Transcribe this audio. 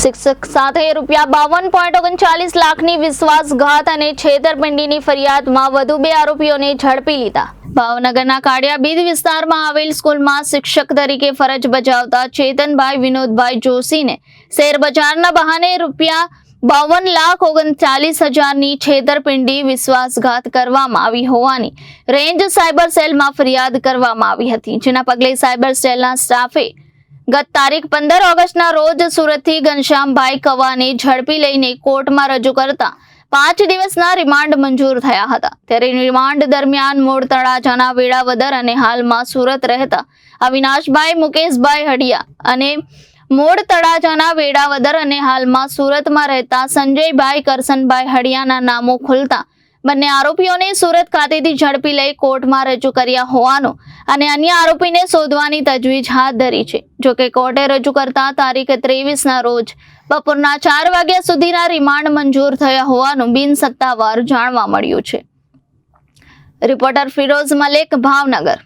શિક્ષક સાથે ₹52.39 લાખની વિશ્વાસઘાત અને છેતરપિંડીની ફરિયાદમાં વધુ 2 આરોપીઓને ઝડપી લીધા। ભાવનગરના કાળિયાબીડ વિસ્તારમાં આવેલ સ્કૂલમાં શિક્ષક તરીકે ફરજ બજાવતા ચેતનભાઈ વિનોદભાઈ જોશીને શેરબજારના બહાને ₹52,39,000ની છેતરપિંડી વિશ્વાસઘાત કરવામાં આવી હોવાની રેન્જ સાયબર સેલમાં ફરિયાદ કરવામાં આવી હતી, જેના પગલે સાયબર સેલના સ્ટાફે ગત તારીખ 15 ઓગસ્ટના રોજ સુરતથી ઘનશ્યામભાઈ કવાને ઝડપી લઈને કોર્ટમાં રજૂ કરતા 5 દિવસના રિમાન્ડ મંજૂર થયા હતા। ત્યારે રિમાન્ડ દરમિયાન મૂળ તળાજાના વેળાવદર અને હાલમાં સુરત રહેતા અવિનાશભાઈ મુકેશભાઈ હડિયા અને મૂળ તળાજાના વેળાવદર અને હાલમાં સુરતમાં રહેતા સંજયભાઈ કરસનભાઈ હડિયાના નામો ખુલતા બંને આરોપીઓને સુરત ખાતેથી ઝડપી લઈ કોર્ટમાં રજૂ કર્યા હોવાનું અને અન્ય આરોપીને શોધવાની તજવીજ હાથ ધરી છે। જોકે કોર્ટે રજૂ કરતા તારીખ 23ના રોજ બપોરના 4 વાગ્યા સુધીના રિમાન્ડ મંજૂર થયા હોવાનું બિનસત્તાવાર જાણવા મળ્યું છે। રિપોર્ટર ફિરોઝ મલેક, ભાવનગર।